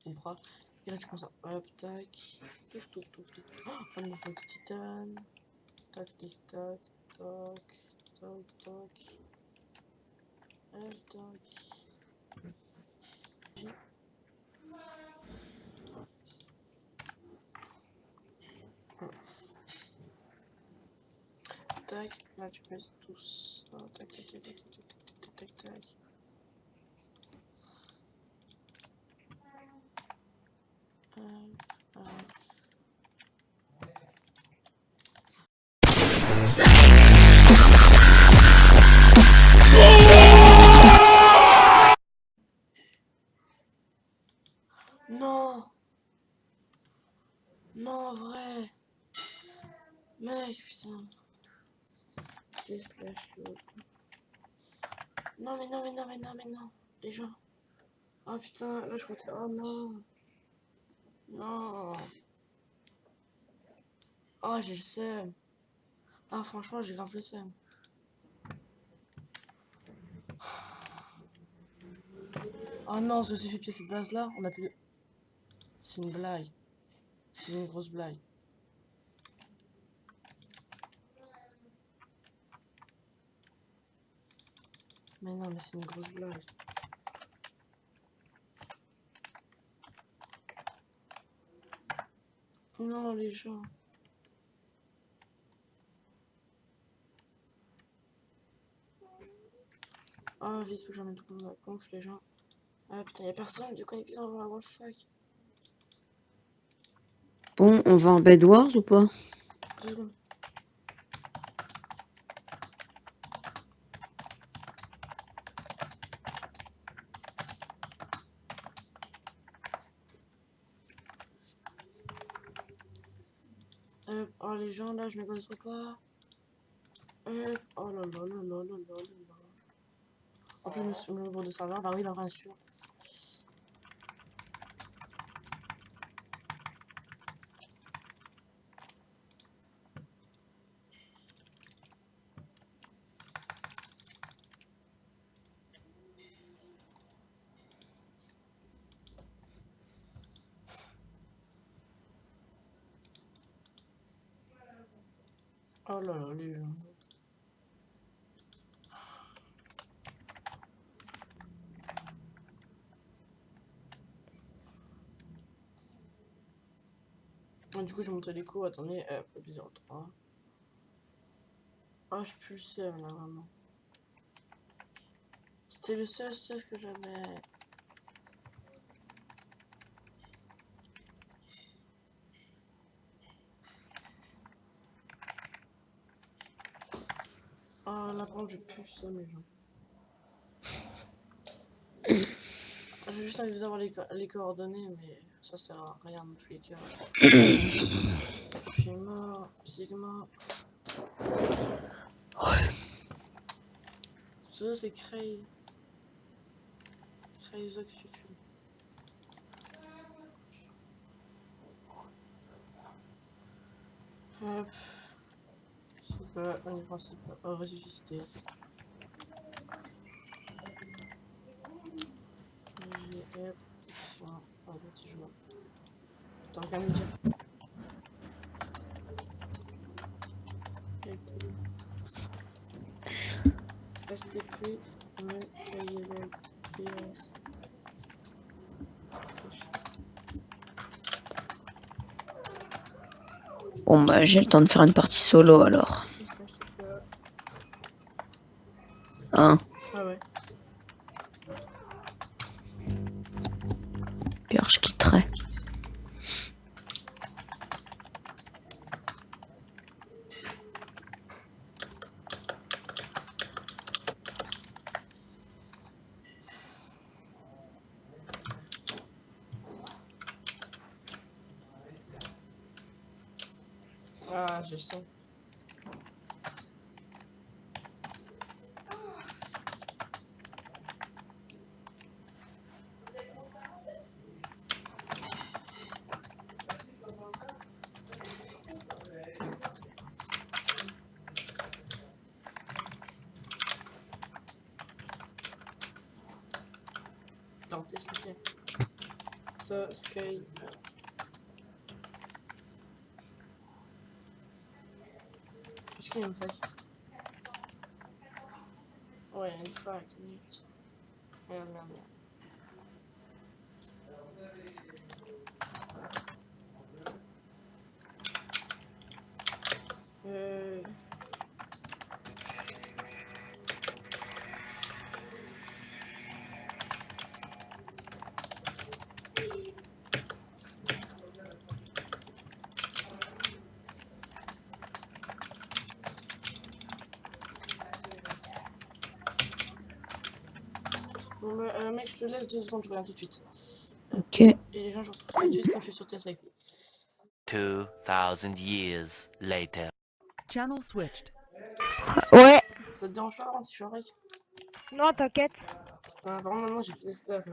comprends. Et là tu prends ça, hop, tac, toc toc toc toc. Oh, un mouvement de titane. Tac, tic, tac, tac, tac, tac. Hop, tac. Tac, là tu pèses tous. Oh, tac, tac, tac, tac, tac, tac, tac, tac. Non! Non, vrai! Mec, putain. Putain, slash l'autre. Non, mais non, mais non, mais non, mais non. Les gens. Oh putain, là je comptais. Oh non. Non. Oh, j'ai le seum. Ah, franchement, j'ai grave le seum. Oh non, ça s'est fait pied cette base là. On a plus de. C'est une blague. C'est une grosse blague. Mais non, mais c'est une grosse blague. Non, les gens. Oh, vite, faut que j'emmène tout le monde à la conf, les gens. Ah putain, y'a personne de connecté dans la World Fuck. Bon, on va en Bed Wars ou pas? 2 secondes. Oh, les gens là, je m'égosse pas. Oh là là là là là là là. En plus, mon nombre de serveurs varie leur rassure. Oh là là, les gens. Ah, du coup, j'ai monté l'écho. Attendez, épisode 3. Oh, je suis plus le seul là, vraiment. C'était le seul stuff que j'avais. Oh, là, par contre, j'ai plus le seul, les gens. J'ai juste envie d'avoir les coordonnées, mais ça sert à rien dans tous les cas. Je suis mort, Sigma. Ouais. Ça, c'est Crazy. Crazyzox YouTube. Hop. C'est pas le principe. Oh, ressuscité. Hop. Voilà. Ah, bon, petit joueur. T'as qu'à me dire. STP, me, KLL, PS. Bon, bah, j'ai le temps de faire une partie solo alors. Hein? Ah ouais. Pierre, je quitterai. Ah, je sens. Tentez, s'il vous plaît. Sky. Est-ce qu'il y a une fac? Ouais, il y a une fac, merde. Merde, merde, merde. Euh... Bon, bah, mec, je te laisse 2 secondes, je reviens tout de suite. Ok. Et les gens, je retrouve tout de suite quand je suis sur TS avec lui. 2,000 years later. Channel switched. Ouais, Ça te dérange pas, vraiment, si je suis en rec? non, t'inquiète. Putain, vraiment, maintenant, j'ai plus de stuff.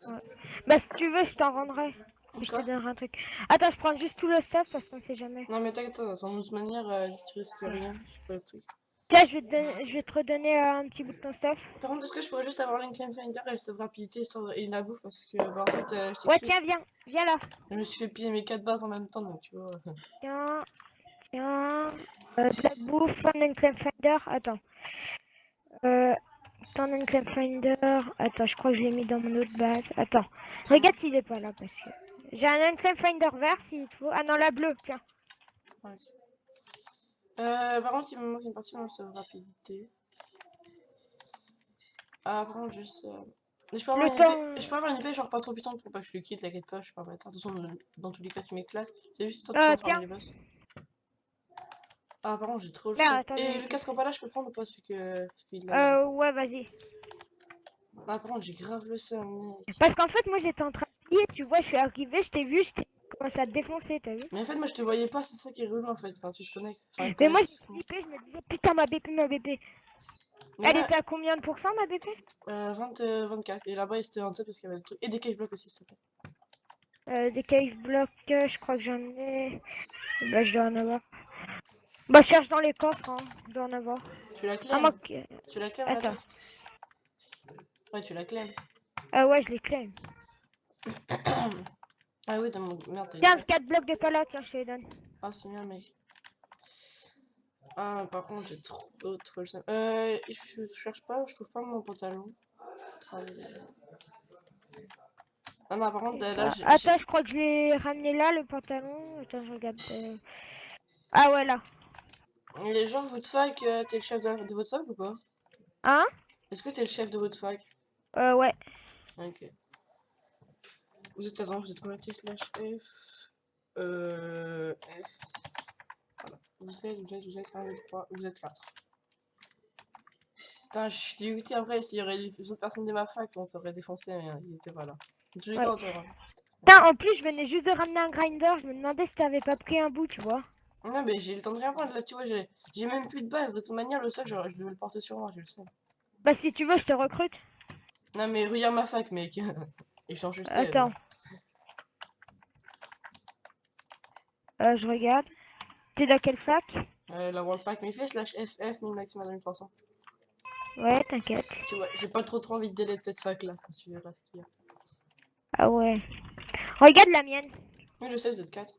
Hein. Bah, si tu veux, je t'en rendrai. Je te Quoi? donnerai un truc. Attends, je prends juste tout le stuff parce qu'on sait jamais. Non, mais t'inquiète, de toute manière, tu risques rien. Je sais pas le truc. Tiens, je vais te redonner un petit bout de ton stuff. Par contre, est-ce que je pourrais juste avoir l'Incline Finder et cette rapidité histoire et la bouffe parce que, bah, en fait, je Ouais, t'explique. tiens, viens. Viens là. Je me suis fait piller mes 4 bases en même temps, donc tu vois. Tiens, tiens. De la bouffe, ton Unclaim Finder. Attends. Ton Unclaim Finder. Attends, je crois que je l'ai mis dans mon autre base. Attends. Regarde s'il est pas là parce que. J'ai un Unclaim Finder vert s'il te faut. Ah non, la bleue, tiens. Ok. Par contre, il me manque une partie de rapidité. Ah, par contre, juste. Je peux avoir Le une temps. épée, je peux avoir une épée genre pas trop puissante pour pas que je le quitte, t'inquiète pas, je suis pas bâtard. De toute façon, dans tous les cas, tu m'éclates. C'est juste toi de pouvoir Tiens. farmer les boss. Ah, par contre, j'ai trop le Merde, seum. attends. Et le casque en balai, je peux le prendre ou pas celui de la... Ouais, vas-y. Ah, par contre, j'ai grave le seum, mec. Parce qu'en fait, moi j'étais en train de plier, tu vois, je suis arrivé, je t'ai vu, je t'ai commencé à te défoncer, t'as vu? Mais en fait, moi, je te voyais pas, c'est ça qui est relou en fait quand tu te connectes. Enfin, Mais moi j'ai connectes. flippé, je me disais, putain, ma BP, ma BP. Mais Elle là, était à combien de pourcents, ma BP? 24. Et là-bas, c'était 27 parce qu'il y avait le truc. Et des cage blocks aussi, s'il te plaît. Des cave blocks, je crois que j'en ai. Bah, je dois en avoir. Bah, je cherche dans les coffres, hein, je dois en avoir. Tu la Ah, claim moi, Tu la claim la attends. truc Ouais, tu la claim. Ouais, je les claim. Ah oui, dans mon. Merde, t'as eu Tiens, ça. 4 blocs de pala, tiens, je te les donne. Ah, c'est bien, mec. Ah, par contre, j'ai trop le seum. Je cherche pas, je trouve pas mon pantalon. Ah non, par contre, là, Attends, je crois que je l'ai ramené là, le pantalon. Attends, je regarde. Ah, ouais, là. Les gens, votre fac, t'es le chef de votre fac ou pas? Hein? Est-ce que t'es le chef de votre fac? Ouais. Ok. Vous êtes, attends, vous êtes connecté slash F. F. Voilà. Vous êtes 1, 2, 3, vous êtes 4. Putain, je suis dégoûté après, s'il y aurait les autres personnes de ma fac, on s'aurait défoncé, mais ils étaient pas là. En tous les Ouais. cas, on t'aura. Putain, en plus, je venais juste de ramener un grinder. Je me demandais si t'avais pas pris un bout, tu vois. Non, mais j'ai le temps de rien prendre là, tu vois, j'ai même plus de base. De toute manière, le seul, je devais le porter sur moi, je le sais. Bah, si tu veux, je te recrute. Non, mais regarde ma fac, mec. Échange le sel. Attends. Je regarde. T'es dans quelle fac? La World Fac, mais fais slash FF, 1000 maximum 2300. Ouais, t'inquiète. Tu vois, j'ai pas trop envie de délai cette fac là, quand tu verras ce qu'il y a. Ah ouais. Regarde la mienne. Oui, je sais, vous êtes 4.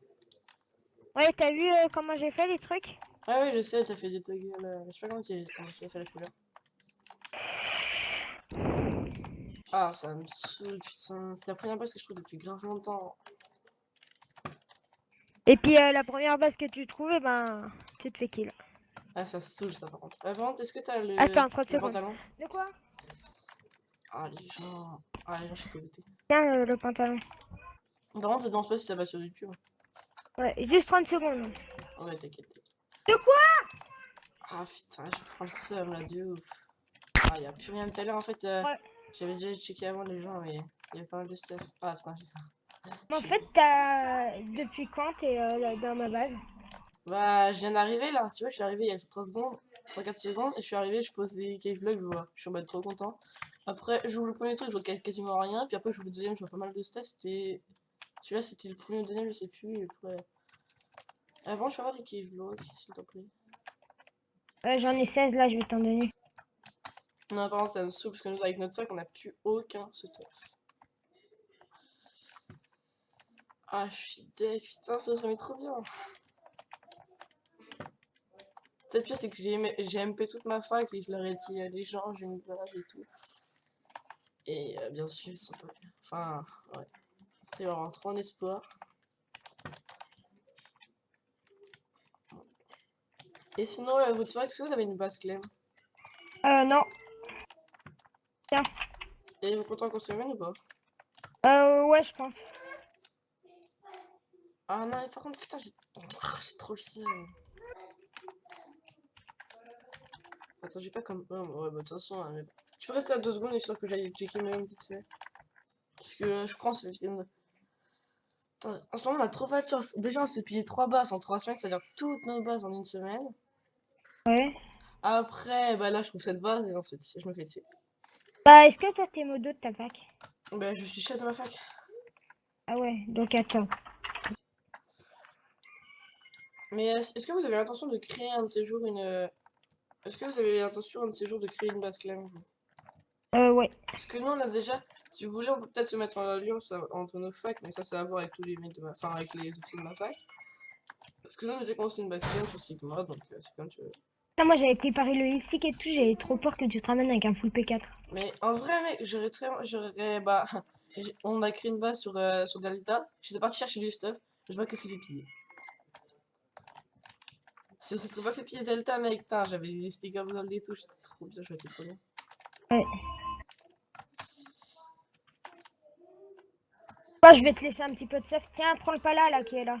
Ouais, t'as vu comment j'ai fait les trucs? Ah oui, je sais, t'as fait des toggles. Je sais pas comment tu as fait la couleur. Ah, ça me saoule, putain. C'est la première base que je trouve depuis grave longtemps. Et puis la première base que tu trouves, ben, tu te fais kill. Ah, ça saoule ça par contre. Par contre, est-ce que t'as Attends, 30 le secondes. pantalon? De quoi? Ah, les gens. Ah, les gens, je suis dégoûté. Tiens, le pantalon. Par contre, dans ce pas si ça va sur YouTube. Ouais, juste 30 secondes. Ouais, t'inquiète. De quoi? Ah putain, je prends le seum là, de ouf. Ah, y'a plus rien tout à l'heure en fait. Ouais. J'avais déjà checké avant les gens, mais il y a pas mal de stuff. Ah putain, En fait, t'as... Depuis quand t'es dans ma base? bah, je viens d'arriver là, tu vois, je suis arrivé il y a 3 secondes, 3-4 secondes, et je suis arrivé, je pose les cave blocks, je vois, je suis en mode trop content. Après, j'ouvre le premier truc, je vois quasiment rien, puis après, j'ouvre le deuxième, je vois pas mal de stuff, c'était. Celui-là, c'était le premier ou le deuxième, je sais plus, et après. Bon, je peux avoir des cave blocks, s'il te plaît. J'en ai 16 là, je vais t'en donner. Non, par contre, ça me saoule, parce que nous, avec notre fac, on a plus aucun stuff. Ah, je suis deck, putain, ça serait mis trop bien. C'est le pire, c'est que j'ai MP toute ma fac et je leur ai dit, les gens, j'ai une base et tout. Et bien sûr, ils sont pas bien. Enfin, ouais. C'est vraiment trop en espoir. Et sinon, votre fac, est-ce que vous avez une base Clem? Non. Et vous comptez en construire une ou pas? Ouais, je pense. Ah non, mais par contre, putain, j'ai trop le seum. Attends, j'ai pas comme. Ouais, bah, de toute façon, mais... Tu peux rester à 2 secondes, histoire que j'aille checker même vite fait. Parce que je crois que c'est putain. En ce moment, on a trop pas de chance. Déjà, on s'est pillé 3 bases en 3 semaines, c'est-à-dire toutes nos bases en une semaine. Ouais. Après, bah là, je trouve cette base et ensuite, je me fais tuer. Bah, est-ce que toi, t'es modo de ta fac? Bah, je suis chef de ma fac. Ah ouais, donc attends. Mais est-ce que vous avez l'intention de créer un de ces jours une. Est-ce que vous avez l'intention un de ces jours de créer une base Clem? Ouais. Parce que nous, on a déjà. Si vous voulez, on peut peut-être se mettre en alliance entre nos facs, mais ça à voir avec tous les mecs de ma. Enfin, avec les officiers de ma fac. Parce que nous, on a déjà commencé une base Clem sur Sigma, donc c'est comme tu veux. Putain, moi, j'avais préparé le ISIC et tout, j'avais trop peur que tu te ramènes avec un full P4. Mais en vrai, mec, bah. On a créé une base sur Delta. J'étais parti chercher du stuff. Je vois que c'est fait piller. Si on se serait pas fait piller Delta, mec, putain, j'avais les stickers gold et tout. J'étais trop bien, j'aurais été trop bien. Ouais. Moi, je vais te laisser un petit peu de stuff. Tiens, prends le pala là qui est là.